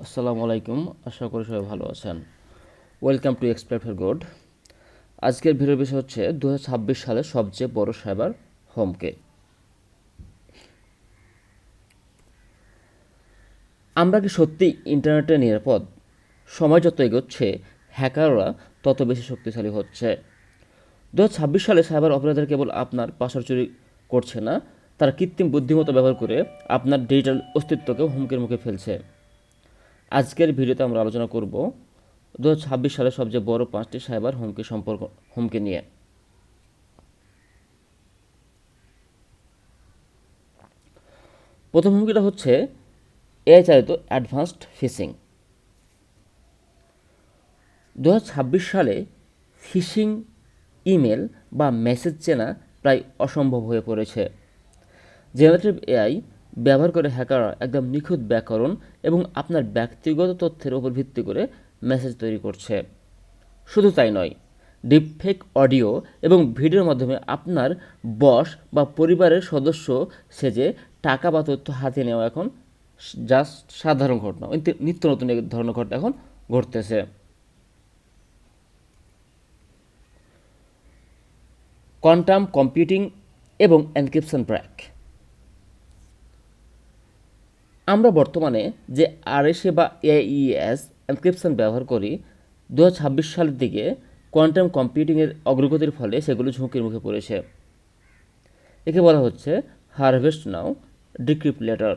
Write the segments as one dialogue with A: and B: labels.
A: আসসালামু আলাইকুম। আশা করি সবাই ভালো আছেন। Welcome to explain for good. আজকের ভিডিওর বিষয় হচ্ছে 2026 সালের সবচেয়ে বড় সাইবার হোমকে। আমরা কি সত্যি ইন্টারনেটে নিরাপদ? সময় যত এগোচ্ছে হ্যাকাররা তত বেশি শক্তিশালী হচ্ছে। 2026 সালে সাইবার অপরাধীরা কেবল আপনার পাসওয়ার্ড চুরি করছে না, তারা কৃত্রিম বুদ্ধিমত্তা ব্যবহার করে আপনার ডিজিটাল অস্তিত্বকেও হুমকির মুখে ফেলছে। আজকের ভিডিওতে আমরা আলোচনা করব 2026 সালের সবচেয়ে বড় 5টি সাইবার হুমকি নিয়ে। প্রথম হুমকিটা হচ্ছে এআই চালিত অ্যাডভান্সড ফিশিং। 2026 সালে ফিশিং ইমেল বা মেসেজ চেনা প্রায় অসম্ভব হয়ে পড়েছে। জেনারেটিভ এআই ব্যবহার করে হ্যাকাররা একদম নিখুঁত ব্যাকরণ এবং আপনার ব্যক্তিগত তথ্যের উপর ভিত্তি করে মেসেজ তৈরি করছে। শুধু তাই নয়, ডিপফেক অডিও এবং ভিডিওর মাধ্যমে আপনার বস বা পরিবারের সদস্য সেজে টাকা বা তথ্য হাতিয়ে নেওয়া এখন জাস্ট সাধারণ ঘটনা, নিত্য নতুন এক ধরনের ঘটনা এখন ঘটতেছে। কোয়ান্টাম কম্পিউটিং এবং এনক্রিপশন ব্র্যাক। আমরা বর্তমানে যে আরএসএ বা এইএস এনক্রিপশন ব্যবহার করি, 2026 সালের দিকে কোয়ান্টাম কম্পিউটিংয়ের অগ্রগতির ফলে সেগুলো ঝুঁকির মুখে পড়েছে। একে বলা হচ্ছে হারভেস্ট নাও ডিক্রিপ্ট লেটার।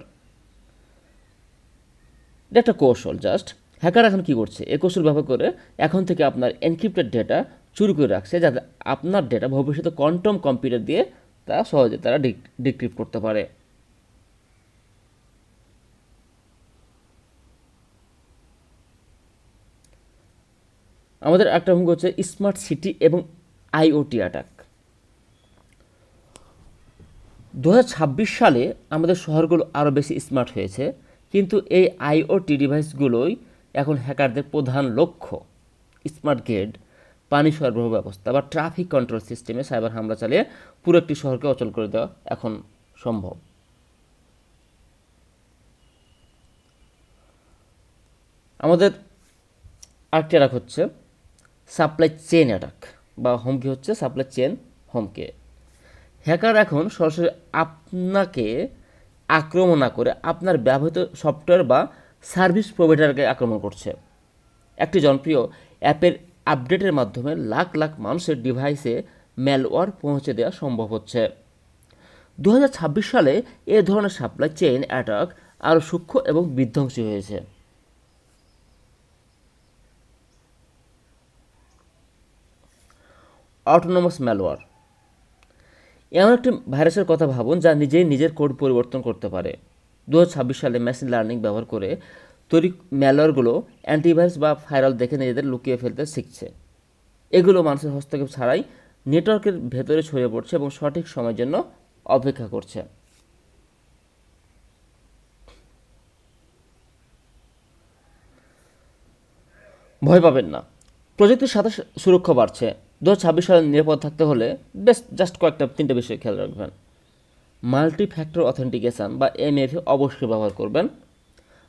A: এটা একটা কৌশল জাস্ট। হ্যাকার এখন কী করছে, এই কৌশল ব্যবহার করে এখন থেকে আপনার এনক্রিপ্টেড ডেটা চুরি করে রাখছে, যাতে আপনার ডেটা ভবিষ্যতে কোয়ান্টাম কম্পিউটার দিয়ে তা সহজে তারা ডিক্রিপ্ট করতে পারে। আমাদের একটা হুমকি হচ্ছে স্মার্ট সিটি এবং আইওটি অ্যাটাক। 2026 সালে আমাদের শহরগুলো আরও বেশি স্মার্ট হয়েছে, কিন্তু এই আইওটি ডিভাইসগুলোই এখন হ্যাকারদের প্রধান লক্ষ্য। স্মার্ট গ্রিড, পানি সরবরাহ ব্যবস্থা বা ট্রাফিক কন্ট্রোল সিস্টেমে সাইবার হামলা চালিয়ে পুরো একটি শহরকে অচল করে দেওয়া এখন সম্ভব। আমাদের আরেকটি অ্যাটাক হচ্ছে সাপ্লাই চেন অ্যাটাক বা হুমকি হচ্ছে সাপ্লাই চেন হুমকি। হ্যাকার এখন সরাসরি আপনাকে আক্রমণ না করে আপনার ব্যবহৃত সফটওয়্যার বা সার্ভিস প্রোভাইডারকে আক্রমণ করছে। একটি জনপ্রিয় অ্যাপের আপডেটের মাধ্যমে লাখ লাখ মানুষের ডিভাইসে ম্যালওয়্যার পৌঁছে দেওয়া সম্ভব হচ্ছে। 2026 সালে এ ধরনের সাপ্লাই চেইন অ্যাটাক আরও সূক্ষ্ম এবং বিধ্বংসী হয়েছে। অটোনোমাস ম্যালওয়্যার এমন একটি ভাইরাসের কথা ভাবুন যা নিজেই নিজের কোড পরিবর্তন করতে পারে। 2026 সালে মেশিন লার্নিং ব্যবহার করে তৈরি ম্যালওয়্যারগুলো অ্যান্টিভাইরাস বা ফাইরাল দেখে নিজেদের লুকিয়ে ফেলতে শিখছে। এগুলো মানুষের হস্তক্ষেপ ছাড়াই নেটওয়ার্কের ভেতরে ছড়িয়ে পড়ছে এবং সঠিক সময়ের জন্য অপেক্ষা করছে। ভয় পাবেন না, প্রযুক্তির সাথে সুরক্ষা বাড়ছে। 2026 সালে নিরাপদ থাকতে হলে বেশ জাস্ট তিনটে বিষয় খেয়াল রাখবেন। মাল্টি ফ্যাক্টর অথেন্টিকেশন বা এমএফএ অবশ্যই ব্যবহার করবেন।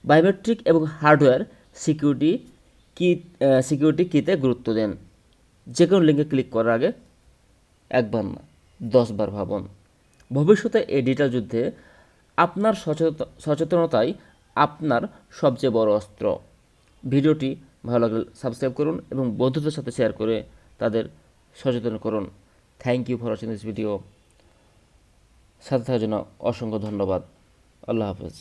A: বায়োমেট্রিক এবং হার্ডওয়্যার সিকিউরিটি কি সিকিউরিটি কিতে গুরুত্ব দেন। যে কোনো লিঙ্কে ক্লিক করার আগে একবার না 10 বার ভাবুন। ভবিষ্যতে এই ডিজিটাল যুদ্ধে আপনার সচেতনতাই আপনার সবচেয়ে বড় অস্ত্র। ভিডিওটি ভালো লাগলে সাবস্ক্রাইব করুন এবং বন্ধুদের সাথে শেয়ার করে তাদের সচেতন করুন। Thank you for watching this video. সাথে থাকার জন্য অসংখ্য ধন্যবাদ। আল্লাহ হাফেজ।